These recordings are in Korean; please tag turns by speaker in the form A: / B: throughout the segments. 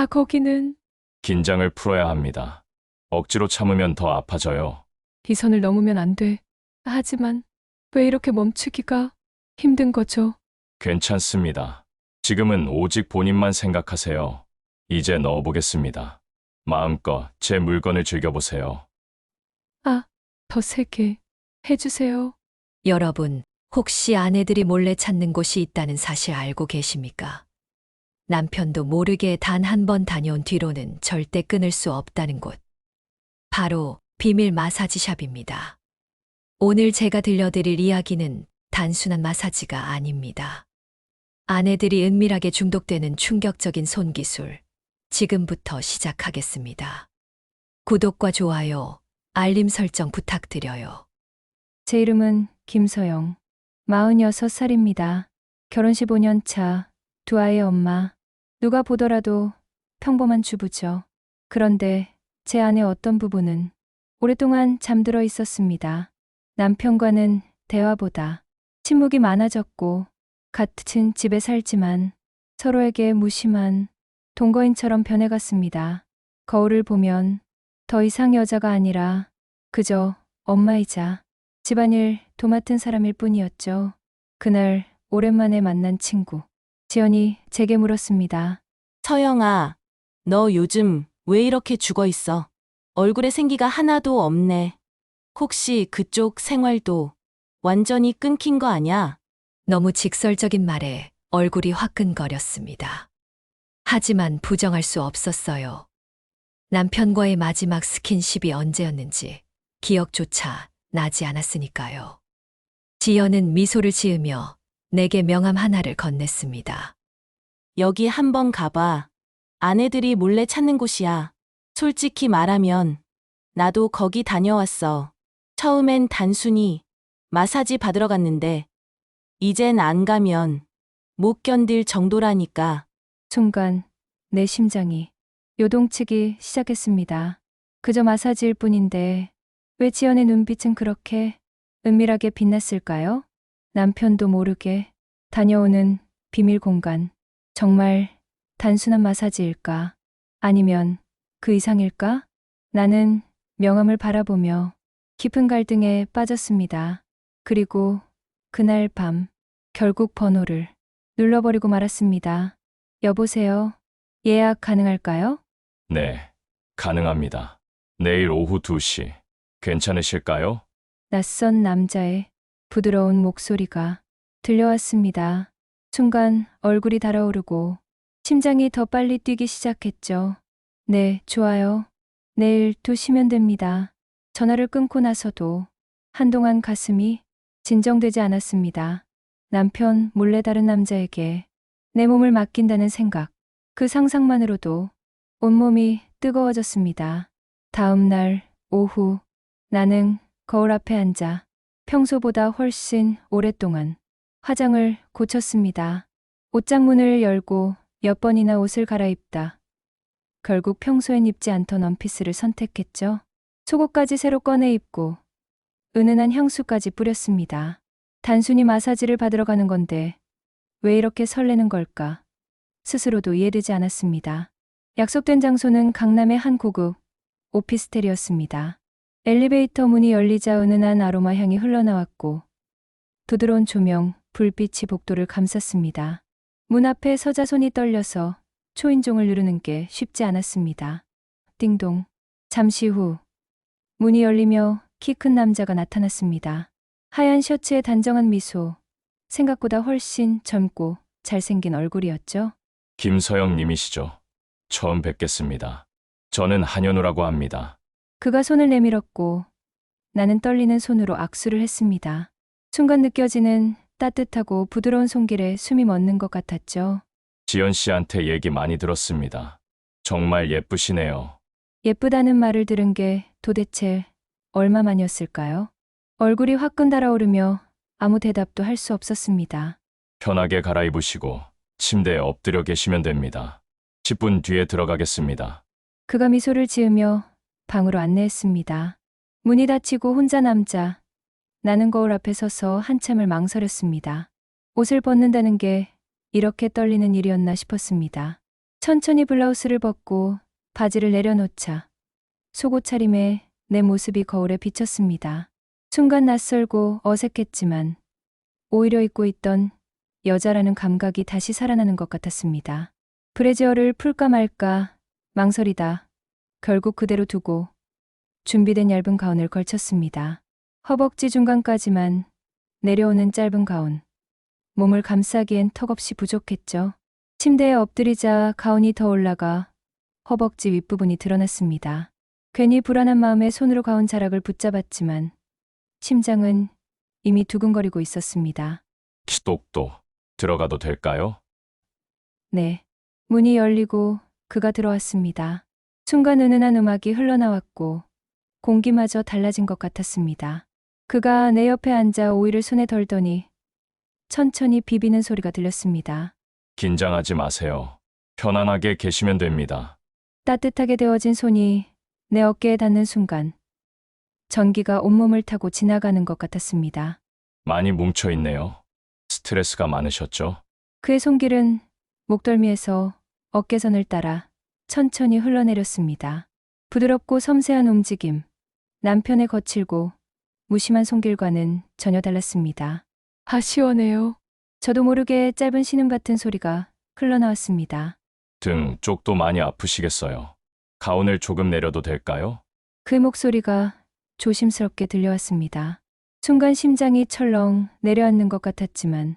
A: 거기는
B: 긴장을 풀어야 합니다. 억지로 참으면 더 아파져요.
A: 이 선을 넘으면 안 돼. 하지만 왜 이렇게 멈추기가 힘든 거죠?
B: 괜찮습니다. 지금은 오직 본인만 생각하세요. 이제 넣어보겠습니다. 마음껏 제 물건을 즐겨보세요.
A: 더 세게 해주세요.
C: 여러분, 혹시 아내들이 몰래 찾는 곳이 있다는 사실 알고 계십니까? 남편도 모르게 단 한 번 다녀온 뒤로는 절대 끊을 수 없다는 곳. 바로 비밀 마사지샵입니다. 오늘 제가 들려드릴 이야기는 단순한 마사지가 아닙니다. 아내들이 은밀하게 중독되는 충격적인 손기술. 지금부터 시작하겠습니다. 구독과 좋아요, 알림 설정 부탁드려요.
A: 제 이름은 김서영. 46살입니다. 결혼 15년 차, 두 아이의 엄마. 누가 보더라도 평범한 주부죠. 그런데 제 안의 어떤 부분은 오랫동안 잠들어 있었습니다. 남편과는 대화보다 침묵이 많아졌고, 같은 집에 살지만 서로에게 무심한 동거인처럼 변해갔습니다. 거울을 보면 더 이상 여자가 아니라 그저 엄마이자 집안일 도맡은 사람일 뿐이었죠. 그날 오랜만에 만난 친구 지연이 제게 물었습니다.
D: 서영아, 너 요즘 왜 이렇게 죽어 있어? 얼굴에 생기가 하나도 없네. 혹시 그쪽 생활도 완전히 끊긴 거 아냐?
C: 너무 직설적인 말에 얼굴이 화끈거렸습니다. 하지만 부정할 수 없었어요. 남편과의 마지막 스킨십이 언제였는지 기억조차 나지 않았으니까요. 지연은 미소를 지으며 내게 명함 하나를 건넸습니다.
D: 여기 한번 가봐. 아내들이 몰래 찾는 곳이야. 솔직히 말하면 나도 거기 다녀왔어. 처음엔 단순히 마사지 받으러 갔는데 이젠 안 가면 못 견딜 정도라니까.
A: 순간 내 심장이 요동치기 시작했습니다. 그저 마사지일 뿐인데 왜 지연의 눈빛은 그렇게 은밀하게 빛났을까요? 남편도 모르게 다녀오는 비밀 공간. 정말 단순한 마사지일까? 아니면 그 이상일까? 나는 명함을 바라보며 깊은 갈등에 빠졌습니다. 그리고 그날 밤 결국 번호를 눌러버리고 말았습니다. 여보세요? 예약 가능할까요?
B: 네, 가능합니다. 내일 오후 2시. 괜찮으실까요?
A: 낯선 남자의 부드러운 목소리가 들려왔습니다. 순간 얼굴이 달아오르고 심장이 더 빨리 뛰기 시작했죠. 네, 좋아요. 내일 2시면 됩니다. 전화를 끊고 나서도 한동안 가슴이 진정되지 않았습니다. 남편 몰래 다른 남자에게 내 몸을 맡긴다는 생각, 그 상상만으로도 온몸이 뜨거워졌습니다. 다음 날 오후 나는 거울 앞에 앉아 평소보다 훨씬 오랫동안 화장을 고쳤습니다. 옷장문을 열고 몇 번이나 옷을 갈아입다. 결국 평소엔 입지 않던 원피스를 선택했죠. 속옷까지 새로 꺼내 입고 은은한 향수까지 뿌렸습니다. 단순히 마사지를 받으러 가는 건데 왜 이렇게 설레는 걸까? 스스로도 이해되지 않았습니다. 약속된 장소는 강남의 한 고급 오피스텔이었습니다. 엘리베이터 문이 열리자 은은한 아로마 향이 흘러나왔고 부드러운 조명, 불빛이 복도를 감쌌습니다. 문 앞에 서자 손이 떨려서 초인종을 누르는 게 쉽지 않았습니다. 띵동. 잠시 후 문이 열리며 키 큰 남자가 나타났습니다. 하얀 셔츠에 단정한 미소, 생각보다 훨씬 젊고 잘생긴 얼굴이었죠.
B: 김서영 님이시죠? 처음 뵙겠습니다. 저는 한현우라고 합니다.
A: 그가 손을 내밀었고 나는 떨리는 손으로 악수를 했습니다. 순간 느껴지는 따뜻하고 부드러운 손길에 숨이 멎는 것 같았죠.
B: 지연 씨한테 얘기 많이 들었습니다. 정말 예쁘시네요.
A: 예쁘다는 말을 들은 게 도대체 얼마만이었을까요? 얼굴이 화끈 달아오르며 아무 대답도 할 수 없었습니다.
B: 편하게 갈아입으시고 침대에 엎드려 계시면 됩니다. 10분 뒤에 들어가겠습니다.
A: 그가 미소를 지으며 방으로 안내했습니다. 문이 닫히고 혼자 남자. 나는 거울 앞에 서서 한참을 망설였습니다. 옷을 벗는다는 게 이렇게 떨리는 일이었나 싶었습니다. 천천히 블라우스를 벗고 바지를 내려놓자 속옷 차림에 내 모습이 거울에 비쳤습니다. 순간 낯설고 어색했지만 오히려 잊고 있던 여자라는 감각이 다시 살아나는 것 같았습니다. 브래지어를 풀까 말까 망설이다 결국 그대로 두고 준비된 얇은 가운을 걸쳤습니다. 허벅지 중간까지만 내려오는 짧은 가운. 몸을 감싸기엔 턱없이 부족했죠. 침대에 엎드리자 가운이 더 올라가 허벅지 윗부분이 드러났습니다. 괜히 불안한 마음에 손으로 가운 자락을 붙잡았지만 심장은 이미 두근거리고 있었습니다.
B: 똑똑 들어가도 될까요?
A: 네. 문이 열리고 그가 들어왔습니다. 순간 은은한 음악이 흘러나왔고 공기마저 달라진 것 같았습니다. 그가 내 옆에 앉아 오이를 손에 덜더니 천천히 비비는 소리가 들렸습니다.
B: 긴장하지 마세요. 편안하게 계시면 됩니다.
A: 따뜻하게 데워진 손이 내 어깨에 닿는 순간 전기가 온몸을 타고 지나가는 것 같았습니다.
B: 많이 뭉쳐 있네요. 스트레스가 많으셨죠?
A: 그의 손길은 목덜미에서 어깨선을 따라 천천히 흘러내렸습니다. 부드럽고 섬세한 움직임, 남편의 거칠고 무심한 손길과는 전혀 달랐습니다. 아, 시원해요. 저도 모르게 짧은 신음 같은 소리가 흘러나왔습니다.
B: 등 쪽도 많이 아프시겠어요. 가운을 조금 내려도 될까요?
A: 그의 목소리가 조심스럽게 들려왔습니다. 순간 심장이 철렁 내려앉는 것 같았지만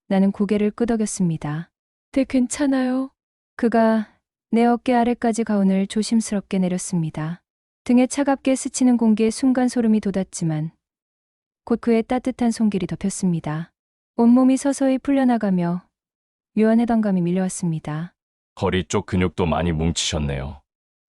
A: 나는 고개를 끄덕였습니다. 네, 괜찮아요. 그가 내 어깨 아래까지 가운을 조심스럽게 내렸습니다. 등에 차갑게 스치는 공기에 순간 소름이 돋았지만 곧 그의 따뜻한 손길이 덮였습니다. 온몸이 서서히 풀려나가며 묘한 해방감이 밀려왔습니다.
B: 허리 쪽 근육도 많이 뭉치셨네요.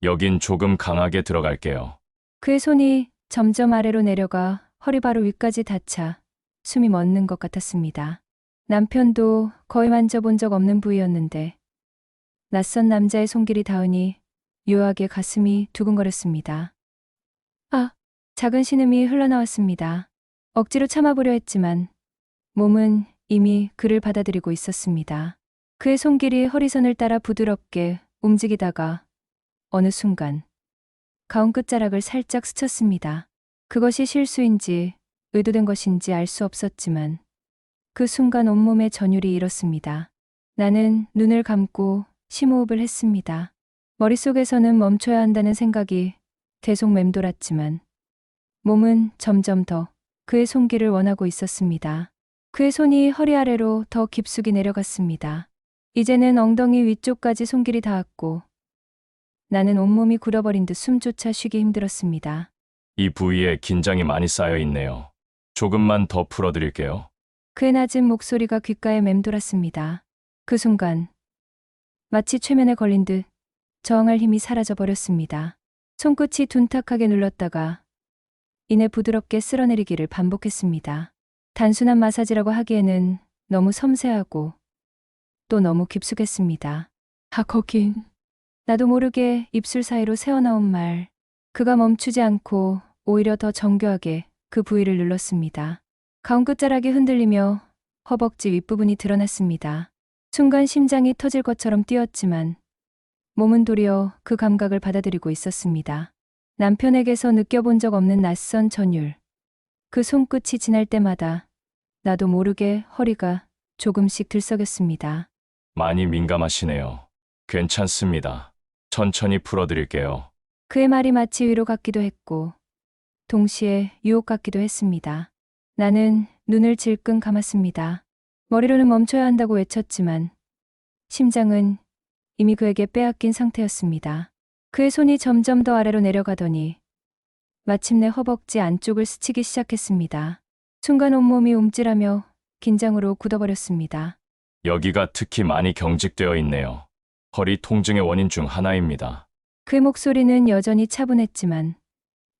B: 여긴 조금 강하게 들어갈게요.
A: 그의 손이 점점 아래로 내려가 허리 바로 위까지 닿자 숨이 멎는 것 같았습니다. 남편도 거의 만져본 적 없는 부위였는데 낯선 남자의 손길이 닿으니 묘하게 가슴이 두근거렸습니다. 아, 작은 신음이 흘러나왔습니다. 억지로 참아보려 했지만 몸은 이미 그를 받아들이고 있었습니다. 그의 손길이 허리선을 따라 부드럽게 움직이다가 어느 순간 가운 끝자락을 살짝 스쳤습니다. 그것이 실수인지 의도된 것인지 알 수 없었지만 그 순간 온몸의 전율이 일었습니다. 나는 눈을 감고 심호흡을 했습니다. 머릿속에서는 멈춰야 한다는 생각이 계속 맴돌았지만 몸은 점점 더 그의 손길을 원하고 있었습니다. 그의 손이 허리 아래로 더 깊숙이 내려갔습니다. 이제는 엉덩이 위쪽까지 손길이 닿았고 나는 온몸이 굳어버린 듯 숨조차 쉬기 힘들었습니다.
B: 이 부위에 긴장이 많이 쌓여 있네요. 조금만 더 풀어드릴게요.
A: 그의 낮은 목소리가 귓가에 맴돌았습니다. 그 순간 마치 최면에 걸린 듯 저항할 힘이 사라져버렸습니다. 손끝이 둔탁하게 눌렀다가 이내 부드럽게 쓸어내리기를 반복했습니다. 단순한 마사지라고 하기에는 너무 섬세하고 또 너무 깊숙했습니다. 아, 거긴. 나도 모르게 입술 사이로 새어나온 말. 그가 멈추지 않고 오히려 더 정교하게 그 부위를 눌렀습니다. 가운 끝자락이 흔들리며 허벅지 윗부분이 드러났습니다. 순간 심장이 터질 것처럼 뛰었지만 몸은 도리어 그 감각을 받아들이고 있었습니다. 남편에게서 느껴본 적 없는 낯선 전율. 그 손끝이 지날 때마다 나도 모르게 허리가 조금씩 들썩였습니다.
B: 많이 민감하시네요. 괜찮습니다. 천천히 풀어드릴게요.
A: 그의 말이 마치 위로 같기도 했고 동시에 유혹 같기도 했습니다. 나는 눈을 질끈 감았습니다. 머리로는 멈춰야 한다고 외쳤지만 심장은 이미 그에게 빼앗긴 상태였습니다. 그의 손이 점점 더 아래로 내려가더니 마침내 허벅지 안쪽을 스치기 시작했습니다. 순간 온몸이 움찔하며 긴장으로 굳어버렸습니다.
B: 여기가 특히 많이 경직되어 있네요. 허리 통증의 원인 중 하나입니다.
A: 그의 목소리는 여전히 차분했지만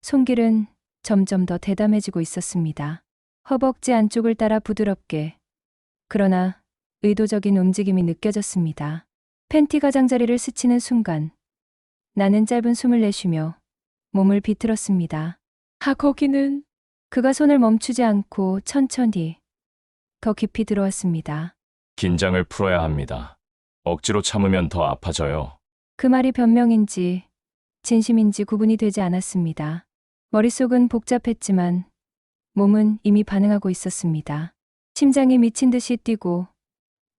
A: 손길은 점점 더 대담해지고 있었습니다. 허벅지 안쪽을 따라 부드럽게 그러나 의도적인 움직임이 느껴졌습니다. 팬티 가장자리를 스치는 순간 나는 짧은 숨을 내쉬며 몸을 비틀었습니다. 아, 거기는. 그가 손을 멈추지 않고 천천히 더 깊이 들어왔습니다.
B: 긴장을 풀어야 합니다. 억지로 참으면 더 아파져요.
A: 그 말이 변명인지 진심인지 구분이 되지 않았습니다. 머릿속은 복잡했지만 몸은 이미 반응하고 있었습니다. 심장이 미친 듯이 뛰고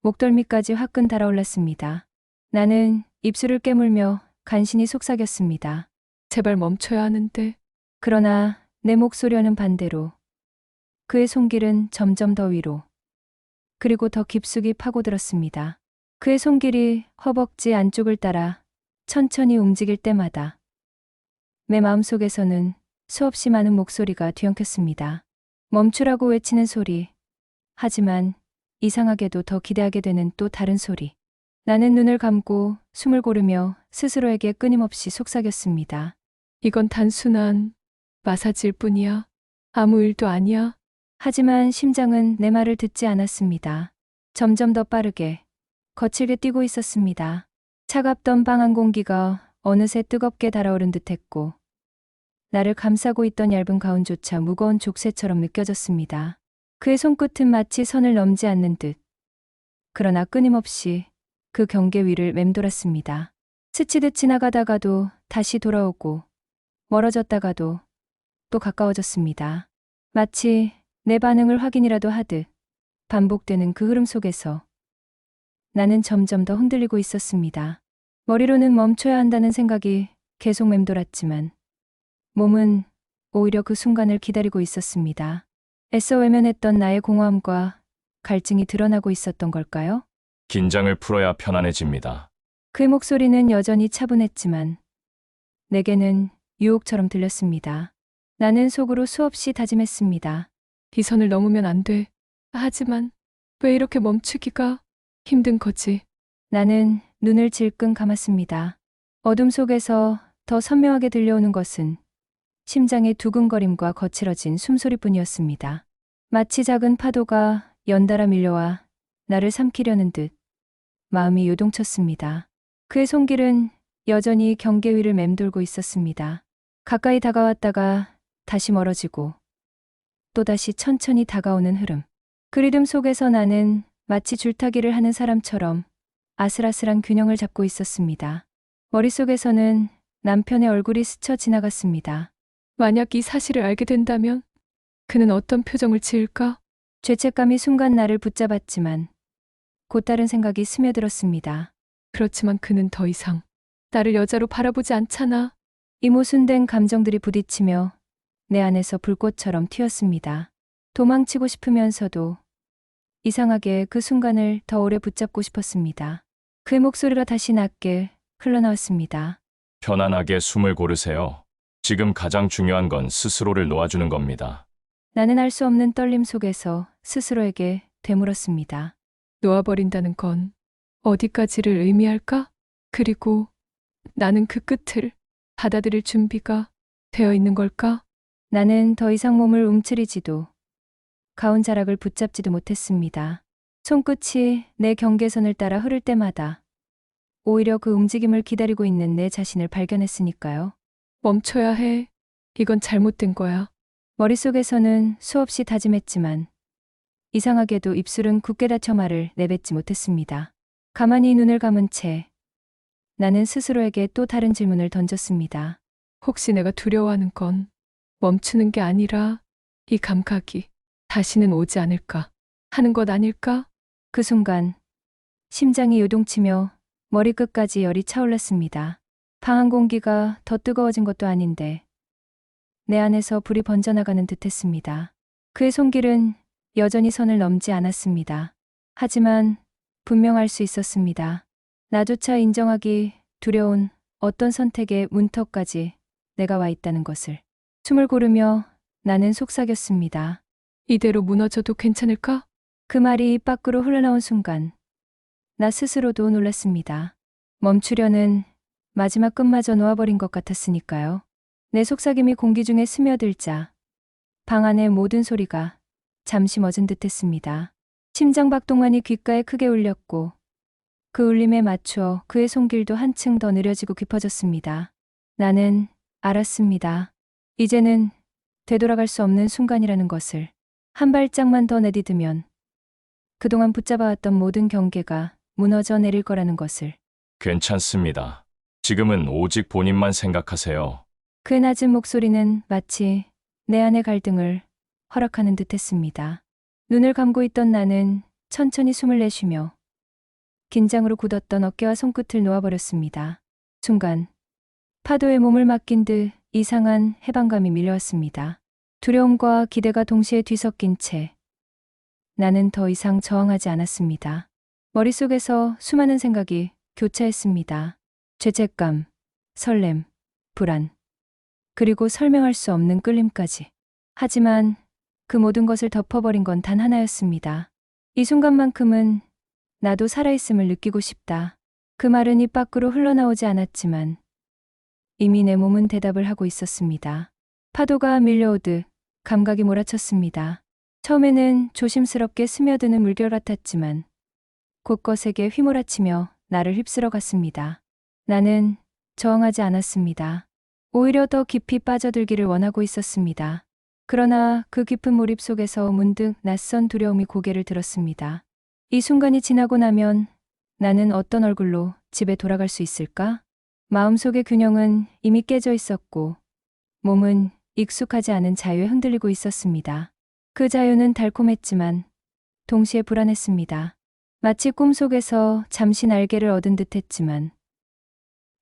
A: 목덜미까지 화끈 달아올랐습니다. 나는 입술을 깨물며 간신히 속삭였습니다. 제발 멈춰야 하는데. 그러나 내 목소리와는 반대로 그의 손길은 점점 더 위로 그리고 더 깊숙이 파고들었습니다. 그의 손길이 허벅지 안쪽을 따라 천천히 움직일 때마다 내 마음속에서는 수없이 많은 목소리가 뒤엉켰습니다. 멈추라고 외치는 소리. 하지만 이상하게도 더 기대하게 되는 또 다른 소리. 나는 눈을 감고 숨을 고르며 스스로에게 끊임없이 속삭였습니다. 이건 단순한 마사지일 뿐이야. 아무 일도 아니야. 하지만 심장은 내 말을 듣지 않았습니다. 점점 더 빠르게, 거칠게 뛰고 있었습니다. 차갑던 방안 공기가 어느새 뜨겁게 달아오른 듯했고 나를 감싸고 있던 얇은 가운조차 무거운 족쇄처럼 느껴졌습니다. 그의 손끝은 마치 선을 넘지 않는 듯. 그러나 끊임없이 그 경계 위를 맴돌았습니다. 스치듯 지나가다가도 다시 돌아오고 멀어졌다가도 또 가까워졌습니다. 마치 내 반응을 확인이라도 하듯 반복되는 그 흐름 속에서 나는 점점 더 흔들리고 있었습니다. 머리로는 멈춰야 한다는 생각이 계속 맴돌았지만 몸은 오히려 그 순간을 기다리고 있었습니다. 애써 외면했던 나의 공허함과 갈증이 드러나고 있었던 걸까요?
B: 긴장을 풀어야 편안해집니다.
A: 그의 목소리는 여전히 차분했지만 내게는 유혹처럼 들렸습니다. 나는 속으로 수없이 다짐했습니다. 이 선을 넘으면 안 돼. 하지만 왜 이렇게 멈추기가 힘든 거지? 나는 눈을 질끈 감았습니다. 어둠 속에서 더 선명하게 들려오는 것은 심장의 두근거림과 거칠어진 숨소리뿐이었습니다. 마치 작은 파도가 연달아 밀려와 나를 삼키려는 듯 마음이 요동쳤습니다. 그의 손길은 여전히 경계 위를 맴돌고 있었습니다. 가까이 다가왔다가 다시 멀어지고 또다시 천천히 다가오는 흐름. 그 리듬 속에서 나는 마치 줄타기를 하는 사람처럼 아슬아슬한 균형을 잡고 있었습니다. 머릿속에서는 남편의 얼굴이 스쳐 지나갔습니다. 만약 이 사실을 알게 된다면 그는 어떤 표정을 지을까? 죄책감이 순간 나를 붙잡았지만 곧 다른 생각이 스며들었습니다. 그렇지만 그는 더 이상 나를 여자로 바라보지 않잖아. 이 모순된 감정들이 부딪히며 내 안에서 불꽃처럼 튀었습니다. 도망치고 싶으면서도 이상하게 그 순간을 더 오래 붙잡고 싶었습니다. 그의 목소리가 다시 낮게 흘러나왔습니다.
B: 편안하게 숨을 고르세요. 지금 가장 중요한 건 스스로를 놓아주는 겁니다.
A: 나는 알 수 없는 떨림 속에서 스스로에게 되물었습니다. 놓아버린다는 건 어디까지를 의미할까? 그리고 나는 그 끝을 받아들일 준비가 되어 있는 걸까? 나는 더 이상 몸을 움츠리지도 가운자락을 붙잡지도 못했습니다. 손끝이 내 경계선을 따라 흐를 때마다 오히려 그 움직임을 기다리고 있는 내 자신을 발견했으니까요. 멈춰야 해. 이건 잘못된 거야. 머릿속에서는 수없이 다짐했지만 이상하게도 입술은 굳게 닫혀 말을 내뱉지 못했습니다. 가만히 눈을 감은 채 나는 스스로에게 또 다른 질문을 던졌습니다. 혹시 내가 두려워하는 건 멈추는 게 아니라 이 감각이 다시는 오지 않을까 하는 것 아닐까? 그 순간 심장이 요동치며 머리끝까지 열이 차올랐습니다. 방한 공기가 더 뜨거워진 것도 아닌데 내 안에서 불이 번져나가는 듯했습니다. 그의 손길은 여전히 선을 넘지 않았습니다. 하지만 분명 알 수 있었습니다. 나조차 인정하기 두려운 어떤 선택의 문턱까지 내가 와 있다는 것을. 숨을 고르며 나는 속삭였습니다. 이대로 무너져도 괜찮을까? 그 말이 입 밖으로 흘러나온 순간 나 스스로도 놀랐습니다. 멈추려는 마지막 끝마저 놓아버린 것 같았으니까요. 내 속삭임이 공기 중에 스며들자 방 안의 모든 소리가 잠시 멎은 듯했습니다. 심장 박동만이 귓가에 크게 울렸고 그 울림에 맞추어 그의 손길도 한층 더 느려지고 깊어졌습니다. 나는 알았습니다. 이제는 되돌아갈 수 없는 순간이라는 것을. 한 발짝만 더 내디디면 그동안 붙잡아왔던 모든 경계가 무너져 내릴 거라는 것을.
B: 괜찮습니다. 지금은 오직 본인만 생각하세요.
A: 그 낮은 목소리는 마치 내 안의 갈등을 허락하는 듯 했습니다. 눈을 감고 있던 나는 천천히 숨을 내쉬며 긴장으로 굳었던 어깨와 손끝을 놓아버렸습니다. 순간 파도에 몸을 맡긴 듯 이상한 해방감이 밀려왔습니다. 두려움과 기대가 동시에 뒤섞인 채 나는 더 이상 저항하지 않았습니다. 머릿속에서 수많은 생각이 교차했습니다. 죄책감, 설렘, 불안, 그리고 설명할 수 없는 끌림까지. 하지만 그 모든 것을 덮어버린 건 단 하나였습니다. 이 순간만큼은 나도 살아있음을 느끼고 싶다. 그 말은 입 밖으로 흘러나오지 않았지만 이미 내 몸은 대답을 하고 있었습니다. 파도가 밀려오듯 감각이 몰아쳤습니다. 처음에는 조심스럽게 스며드는 물결 같았지만 곳곳에게 휘몰아치며 나를 휩쓸어 갔습니다. 나는 저항하지 않았습니다. 오히려 더 깊이 빠져들기를 원하고 있었습니다. 그러나 그 깊은 몰입 속에서 문득 낯선 두려움이 고개를 들었습니다. 이 순간이 지나고 나면 나는 어떤 얼굴로 집에 돌아갈 수 있을까? 마음속의 균형은 이미 깨져 있었고 몸은 익숙하지 않은 자유에 흔들리고 있었습니다. 그 자유는 달콤했지만 동시에 불안했습니다. 마치 꿈속에서 잠시 날개를 얻은 듯했지만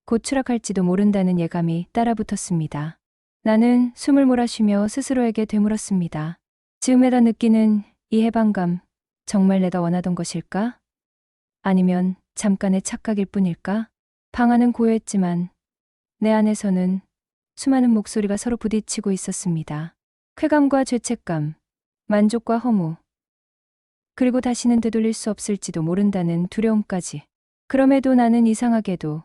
A: 곧 추락할지도 모른다는 예감이 따라붙었습니다. 나는 숨을 몰아쉬며 스스로에게 되물었습니다. 즈음에다 느끼는 이 해방감, 정말 내가 원하던 것일까? 아니면 잠깐의 착각일 뿐일까? 방 안은 고요했지만 내 안에서는 수많은 목소리가 서로 부딪히고 있었습니다. 쾌감과 죄책감, 만족과 허무, 그리고 다시는 되돌릴 수 없을지도 모른다는 두려움까지. 그럼에도 나는 이상하게도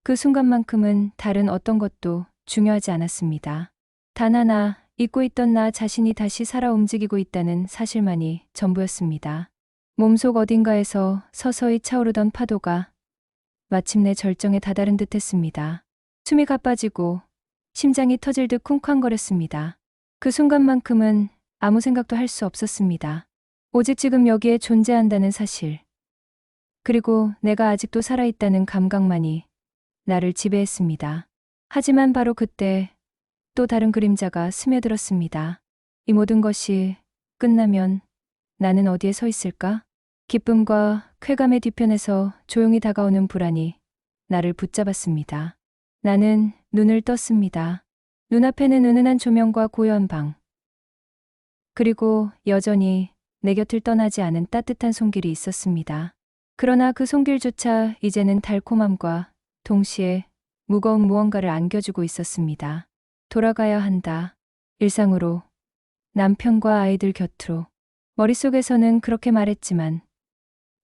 A: 그 순간만큼은 다른 어떤 것도 중요하지 않았습니다. 단 하나, 잊고 있던 나 자신이 다시 살아 움직이고 있다는 사실만이 전부였습니다. 몸속 어딘가에서 서서히 차오르던 파도가 마침내 절정에 다다른 듯 했습니다. 숨이 가빠지고 심장이 터질 듯 쿵쾅거렸습니다. 그 순간만큼은 아무 생각도 할 수 없었습니다. 오직 지금 여기에 존재한다는 사실, 그리고 내가 아직도 살아있다는 감각만이 나를 지배했습니다. 하지만 바로 그때 또 다른 그림자가 스며들었습니다. 이 모든 것이 끝나면 나는 어디에 서 있을까? 기쁨과 쾌감의 뒤편에서 조용히 다가오는 불안이 나를 붙잡았습니다. 나는 눈을 떴습니다. 눈앞에는 은은한 조명과 고요한 방, 그리고 여전히 내 곁을 떠나지 않은 따뜻한 손길이 있었습니다. 그러나 그 손길조차 이제는 달콤함과 동시에 무거운 무언가를 안겨주고 있었습니다. 돌아가야 한다. 일상으로, 남편과 아이들 곁으로. 머릿속에서는 그렇게 말했지만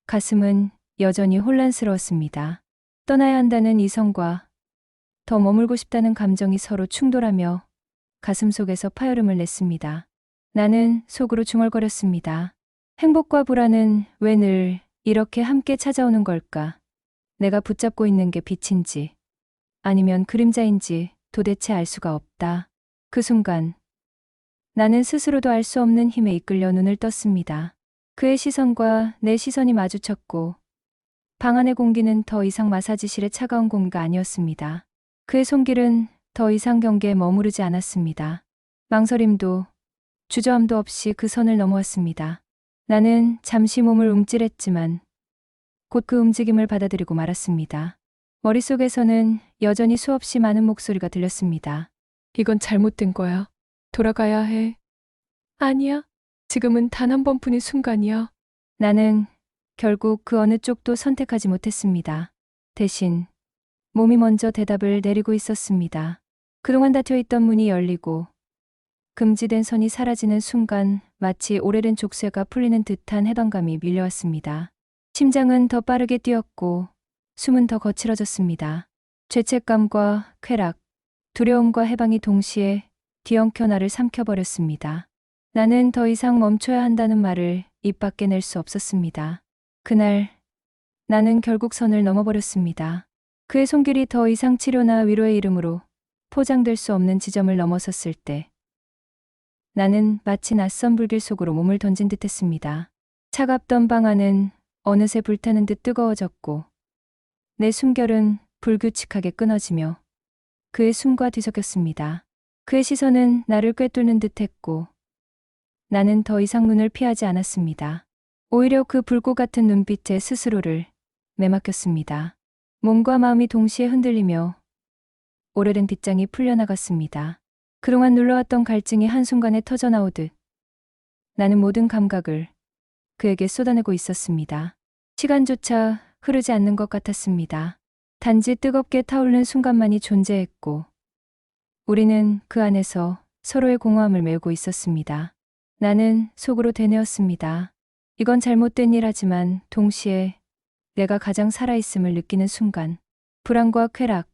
A: 가슴은 여전히 혼란스러웠습니다. 떠나야 한다는 이성과 더 머물고 싶다는 감정이 서로 충돌하며 가슴 속에서 파열음을 냈습니다. 나는 속으로 중얼거렸습니다. 행복과 불안은 왜 늘 이렇게 함께 찾아오는 걸까? 내가 붙잡고 있는 게 빛인지 아니면 그림자인지 도대체 알 수가 없다. 그 순간 나는 스스로도 알 수 없는 힘에 이끌려 눈을 떴습니다. 그의 시선과 내 시선이 마주쳤고 방 안의 공기는 더 이상 마사지실의 차가운 공기가 아니었습니다. 그의 손길은 더 이상 경계에 머무르지 않았습니다. 망설임도 주저함도 없이 그 선을 넘어왔습니다. 나는 잠시 몸을 움찔했지만 곧 그 움직임을 받아들이고 말았습니다. 머릿속에서는 여전히 수없이 많은 목소리가 들렸습니다.
E: 이건 잘못된 거야. 돌아가야 해. 아니야. 지금은 단 한 번뿐인 순간이야.
A: 나는 결국 그 어느 쪽도 선택하지 못했습니다. 대신 몸이 먼저 대답을 내리고 있었습니다. 그동안 닫혀있던 문이 열리고 금지된 선이 사라지는 순간 마치 오래된 족쇄가 풀리는 듯한 해방감이 밀려왔습니다. 심장은 더 빠르게 뛰었고 숨은 더 거칠어졌습니다. 죄책감과 쾌락, 두려움과 해방이 동시에 뒤엉켜 나를 삼켜버렸습니다. 나는 더 이상 멈춰야 한다는 말을 입 밖에 낼 수 없었습니다. 그날 나는 결국 선을 넘어버렸습니다. 그의 손길이 더 이상 치료나 위로의 이름으로 포장될 수 없는 지점을 넘어섰을 때 나는 마치 낯선 불길 속으로 몸을 던진 듯했습니다. 차갑던 방 안은 어느새 불타는 듯 뜨거워졌고 내 숨결은 불규칙하게 끊어지며 그의 숨과 뒤섞였습니다. 그의 시선은 나를 꿰뚫는 듯했고 나는 더 이상 눈을 피하지 않았습니다. 오히려 그 불꽃 같은 눈빛에 스스로를 매맡겼습니다. 몸과 마음이 동시에 흔들리며 오래된 빗장이 풀려나갔습니다. 그동안 눌러왔던 갈증이 한순간에 터져나오듯 나는 모든 감각을 그에게 쏟아내고 있었습니다. 시간조차 흐르지 않는 것 같았습니다. 단지 뜨겁게 타오르는 순간만이 존재했고 우리는 그 안에서 서로의 공허함을 메우고 있었습니다. 나는 속으로 되뇌었습니다. 이건 잘못된 일하지만 동시에 내가 가장 살아있음을 느끼는 순간, 불안과 쾌락,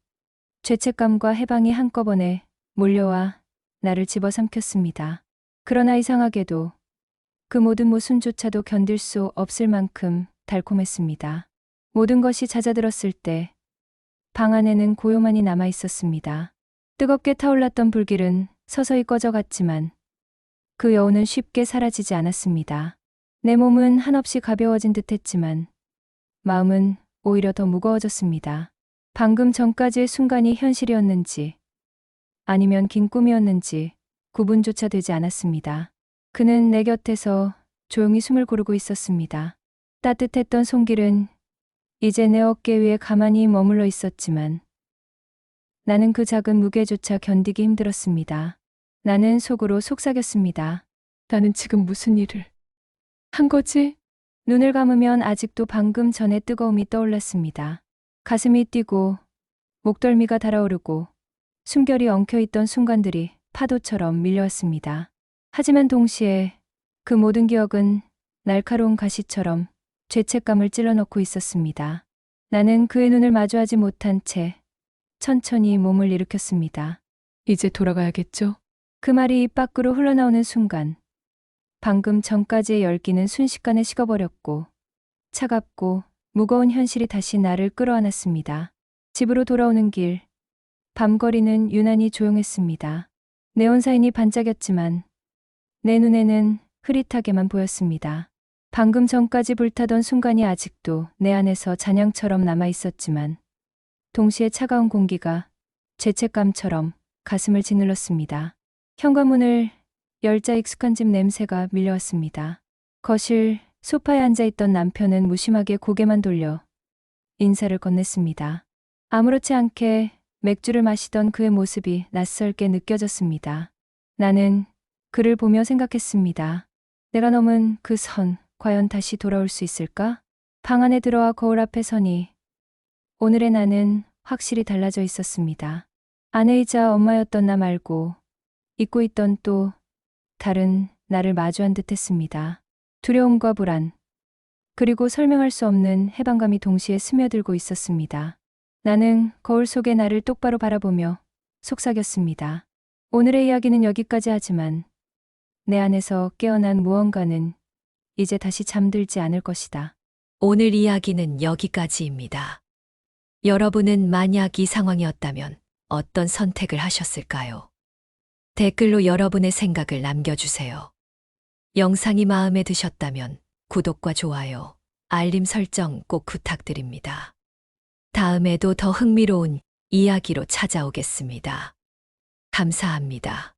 A: 죄책감과 해방이 한꺼번에 몰려와 나를 집어삼켰습니다. 그러나 이상하게도 그 모든 모순조차도 견딜 수 없을 만큼 달콤했습니다. 모든 것이 잦아들었을 때 방 안에는 고요만이 남아 있었습니다. 뜨겁게 타올랐던 불길은 서서히 꺼져갔지만 그 여운은 쉽게 사라지지 않았습니다. 내 몸은 한없이 가벼워진 듯했지만 마음은 오히려 더 무거워졌습니다. 방금 전까지의 순간이 현실이었는지 아니면 긴 꿈이었는지 구분조차 되지 않았습니다. 그는 내 곁에서 조용히 숨을 고르고 있었습니다. 따뜻했던 손길은 이제 내 어깨 위에 가만히 머물러 있었지만 나는 그 작은 무게조차 견디기 힘들었습니다. 나는 속으로 속삭였습니다.
E: 나는 지금 무슨 일을 한 거지?
A: 눈을 감으면 아직도 방금 전의 뜨거움이 떠올랐습니다. 가슴이 뛰고 목덜미가 달아오르고 숨결이 엉켜있던 순간들이 파도처럼 밀려왔습니다. 하지만 동시에 그 모든 기억은 날카로운 가시처럼 죄책감을 찔러넣고 있었습니다. 나는 그의 눈을 마주하지 못한 채 천천히 몸을 일으켰습니다.
E: 이제 돌아가야겠죠?
A: 그 말이 입 밖으로 흘러나오는 순간 방금 전까지의 열기는 순식간에 식어버렸고 차갑고 무거운 현실이 다시 나를 끌어안았습니다. 집으로 돌아오는 길, 밤거리는 유난히 조용했습니다. 네온사인이 반짝였지만 내 눈에는 흐릿하게만 보였습니다. 방금 전까지 불타던 순간이 아직도 내 안에서 잔향처럼 남아 있었지만 동시에 차가운 공기가 죄책감처럼 가슴을 짓눌렀습니다. 현관문을 열자 익숙한 집 냄새가 밀려왔습니다. 거실 소파에 앉아있던 남편은 무심하게 고개만 돌려 인사를 건넸습니다. 아무렇지 않게 맥주를 마시던 그의 모습이 낯설게 느껴졌습니다. 나는 그를 보며 생각했습니다. 내가 넘은 그 선, 과연 다시 돌아올 수 있을까? 방 안에 들어와 거울 앞에 서니 오늘의 나는 확실히 달라져 있었습니다. 아내이자 엄마였던 나 말고 잊고 있던 또 다른 나를 마주한 듯했습니다. 두려움과 불안, 그리고 설명할 수 없는 해방감이 동시에 스며들고 있었습니다. 나는 거울 속의 나를 똑바로 바라보며 속삭였습니다. 오늘의 이야기는 여기까지 하지만 내 안에서 깨어난 무언가는 이제 다시 잠들지 않을 것이다.
C: 오늘 이야기는 여기까지입니다. 여러분은 만약 이 상황이었다면 어떤 선택을 하셨을까요? 댓글로 여러분의 생각을 남겨주세요. 영상이 마음에 드셨다면 구독과 좋아요, 알림 설정 꼭 부탁드립니다. 다음에도 더 흥미로운 이야기로 찾아오겠습니다. 감사합니다.